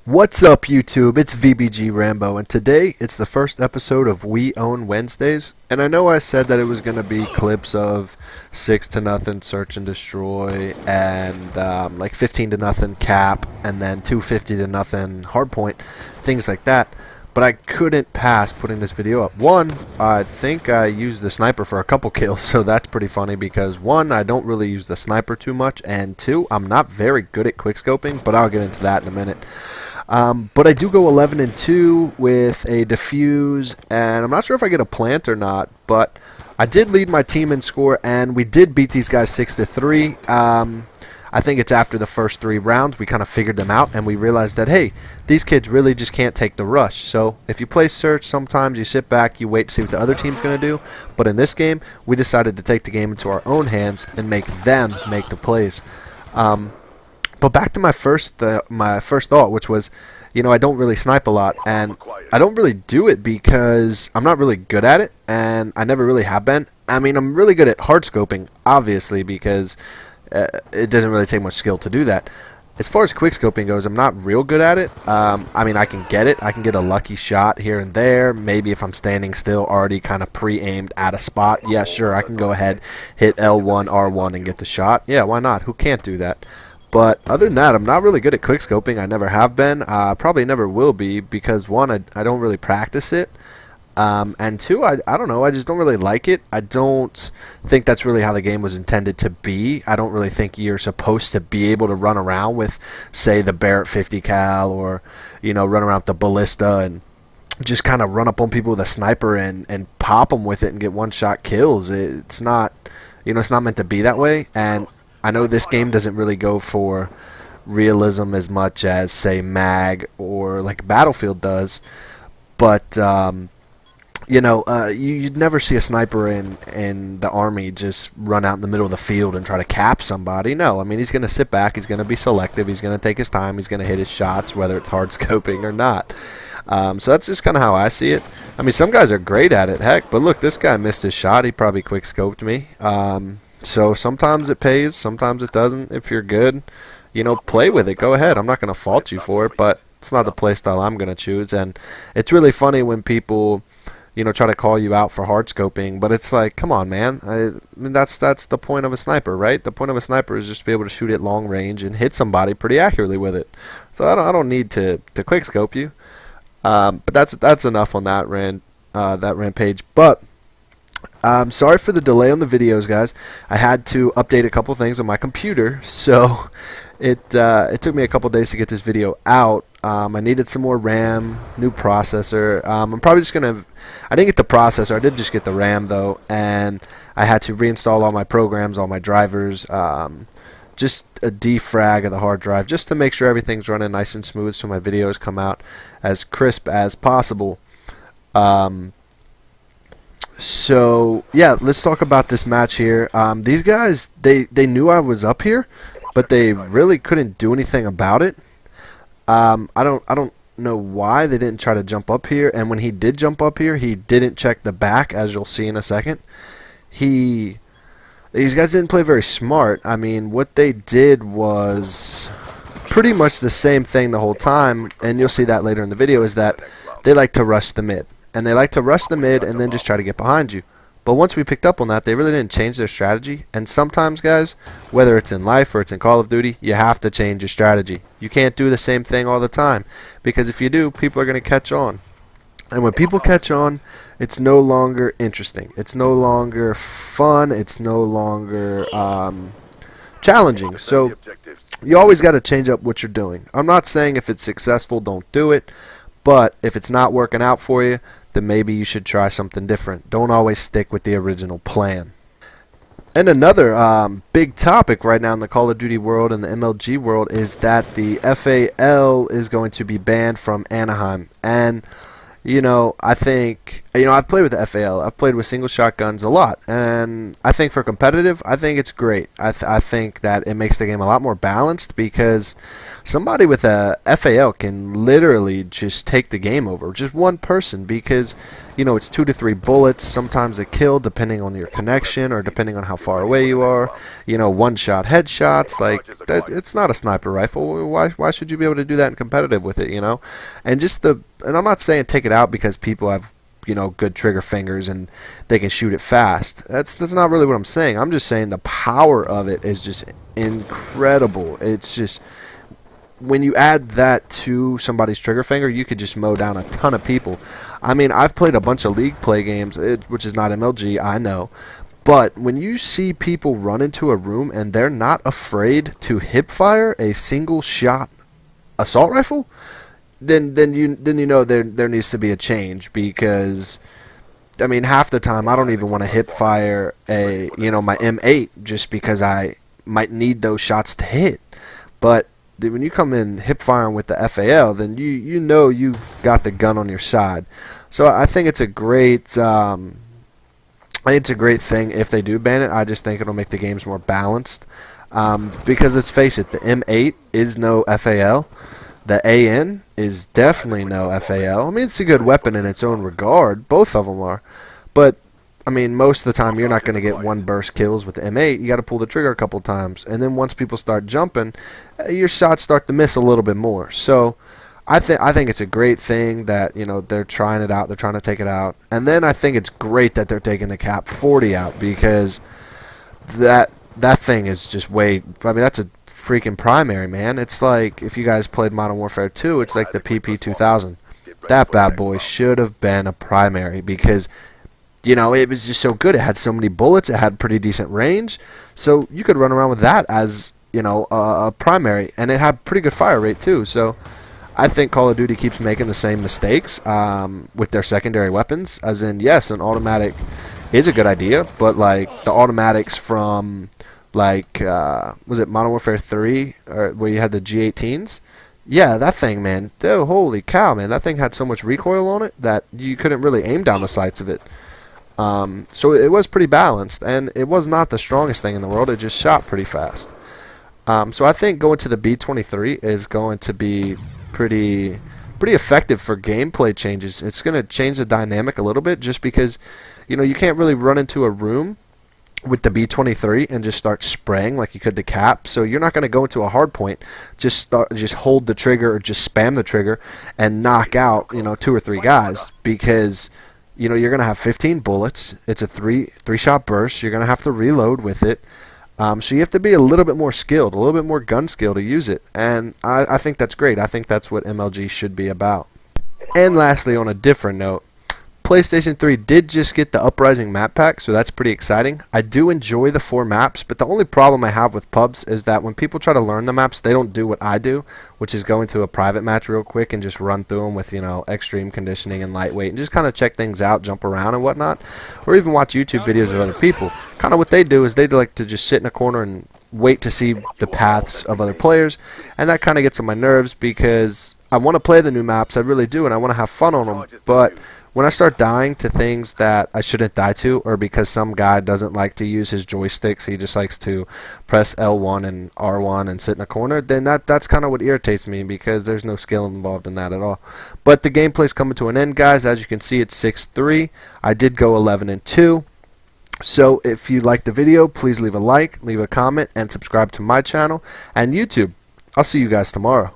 What's up, YouTube? It's VBG Rambo, and today it's the first episode of We Own Wednesdays. And I know I said that it was going to be clips of 6-0 search and destroy, and like 15-0 cap, and then 250-0 hardpoint, things like that. But I couldn't pass putting this video up. One, I think I used the sniper for a couple kills, so that's pretty funny because one, I don't really use the sniper too much, and two, I'm not very good at quickscoping, but I'll get into that in a minute. But I do go 11-2 with a defuse, and I'm not sure if I get a plant or not, but I did lead my team in score, and we did beat these guys 6-3. I think it's after the first 3 rounds we kind of figured them out, and we realized that, hey, these kids really just can't take the rush. So if you play search, sometimes you sit back, you wait to see what the other team's going to do. But in this game, we decided to take the game into our own hands and make them make the plays. But back to my first thought, which was, I don't really snipe a lot, and I don't really do it because I'm not really good at it, and I never really have been. I mean, I'm really good at hard scoping, obviously, because it doesn't really take much skill to do that. As far as quick scoping goes, I'm not real good at it. I mean, I can get it. I can get a lucky shot here and there. Maybe if I'm standing still, already kind of pre-aimed at a spot. Yeah, sure, I can go ahead, hit L1, R1, and get the shot. Yeah, why not? Who can't do that? But other than that, I'm not really good at quick scoping. I never have been. Probably never will be because, one, I don't really practice it. And two, I don't know, I just don't really like it. I don't think that's really how the game was intended to be. I don't really think you're supposed to be able to run around with, say, the Barrett 50 cal or, run around with the ballista and just kind of run up on people with a sniper and pop them with it and get one-shot kills. It's not, it's not meant to be that way. And I know this game doesn't really go for realism as much as, say, MAG or like Battlefield does, but you'd never see a sniper in the army just run out in the middle of the field and try to cap somebody. No, I mean, he's going to sit back, he's going to be selective, he's going to take his time, he's going to hit his shots, whether it's hard scoping or not. So that's just kind of how I see it. I mean, some guys are great at it, heck, but look, this guy missed his shot, he probably quick scoped me. So sometimes it pays, sometimes it doesn't. If you're good, play with it, go ahead. I'm not going to fault you for it, but it's not the play style I'm going to choose. And it's really funny when people try to call you out for hard scoping, but it's like, come on, man. I mean, that's the point of a sniper, right? The point of a sniper is just to be able to shoot at long range and hit somebody pretty accurately with it. So I don't need to quick scope you. But that's enough on that rampage. But sorry for the delay on the videos, guys. I had to update a couple things on my computer, so it took me a couple days to get this video out. I needed some more RAM, new processor. I'm probably just gonna. I didn't get the processor. I did just get the RAM though, and I had to reinstall all my programs, all my drivers, just a defrag of the hard drive, just to make sure everything's running nice and smooth, so my videos come out as crisp as possible. So yeah, let's talk about this match here. These guys, they knew I was up here, but they really couldn't do anything about it. I don't know why they didn't try to jump up here, and when he did jump up here, he didn't check the back, as you'll see in a second. These guys didn't play very smart. I mean, what they did was pretty much the same thing the whole time, and you'll see that later in the video, is that they like to rush the mid. And they like to rush the mid and then just try to get behind you. But once we picked up on that, they really didn't change their strategy. And sometimes, guys, whether it's in life or it's in Call of Duty, you have to change your strategy. You can't do the same thing all the time, because if you do, people are going to catch on. And when people catch on, it's no longer interesting. It's no longer fun. It's no longer challenging. So you always got to change up what you're doing. I'm not saying if it's successful, don't do it. But if it's not working out for you, then maybe you should try something different. Don't always stick with the original plan. And another big topic right now in the Call of Duty world and the MLG world is that the FAL is going to be banned from Anaheim. And, I think I've played with the FAL. I've played with single shotguns a lot, and I think for competitive, I think it's great. I think that it makes the game a lot more balanced because somebody with a FAL can literally just take the game over, just one person, because it's 2 to 3 bullets, sometimes a kill depending on your connection or depending on how far away you are. One-shot headshots, like it's not a sniper rifle. Why should you be able to do that in competitive with it? And I'm not saying take it out because people have good trigger fingers and they can shoot it fast. That's not really what I'm saying. I'm just saying the power of it is just incredible. It's just when you add that to somebody's trigger finger, you could just mow down a ton of people. I mean, I've played a bunch of league play games, which is not MLG, I know. But when you see people run into a room and they're not afraid to hip fire a single shot assault rifle, then you know there needs to be a change, because I mean half the time I don't even want to hip fire my M8 just because I might need those shots to hit. But when you come in hip firing with the FAL, then you know you've got the gun on your side. So I think it's a great thing if they do ban it. I just think it'll make the games more balanced, because let's face it, the M8 is no FAL. The AN is definitely no FAL. I mean, it's a good weapon in its own regard. Both of them are. But, I mean, most of the time you're not going to get one burst kills with the M8. You got to pull the trigger a couple times. And then once people start jumping, your shots start to miss a little bit more. So, I think it's a great thing that, they're trying it out. They're trying to take it out. And then I think it's great that they're taking the Cap 40 out, because that thing is just that's a freaking primary, man. It's like if you guys played Modern Warfare 2, it's like the PP2000. That bad boy should have been a primary, because it was just so good. It had so many bullets, it had pretty decent range, so you could run around with that as a primary, and it had pretty good fire rate too. So I think Call of Duty keeps making the same mistakes with their secondary weapons, as in, yes, an automatic is a good idea, but like the automatics from was it Modern Warfare 3, or where you had the G18s? Yeah, that thing, man. Dude, holy cow, man. That thing had so much recoil on it that you couldn't really aim down the sights of it. So it was pretty balanced, and it was not the strongest thing in the world. It just shot pretty fast. So I think going to the B23 is going to be pretty effective for gameplay changes. It's going to change the dynamic a little bit, just because you can't really run into a room with the B23 and just start spraying like you could the Cap. So you're not going to go into a hard point, just hold the trigger or just spam the trigger and knock out 2 or 3 guys, because you're going to have 15 bullets. It's a three-shot burst. You're going to have to reload with it. So you have to be a little bit more skilled, a little bit more gun skill to use it, and I think that's great. I think that's what MLG should be about. And lastly, on a different note, PlayStation 3 did just get the Uprising map pack, so that's pretty exciting. I do enjoy the 4 maps, but the only problem I have with pubs is that when people try to learn the maps, they don't do what I do, which is go into a private match real quick and just run through them with, extreme conditioning and lightweight, and just kind of check things out, jump around and whatnot, or even watch YouTube videos of other people. Kind of what they do is they like to just sit in a corner and wait to see the paths of other players, and that kind of gets on my nerves, because I want to play the new maps, I really do, and I want to have fun on them, but when I start dying to things that I shouldn't die to, or because some guy doesn't like to use his joysticks, he just likes to press L1 and R1 and sit in a corner, then that's kind of what irritates me, because there's no skill involved in that at all. But the gameplay's coming to an end, guys. As you can see, it's 6-3. I did go 11-2. So if you liked the video, please leave a like, leave a comment, and subscribe to my channel and YouTube. I'll see you guys tomorrow.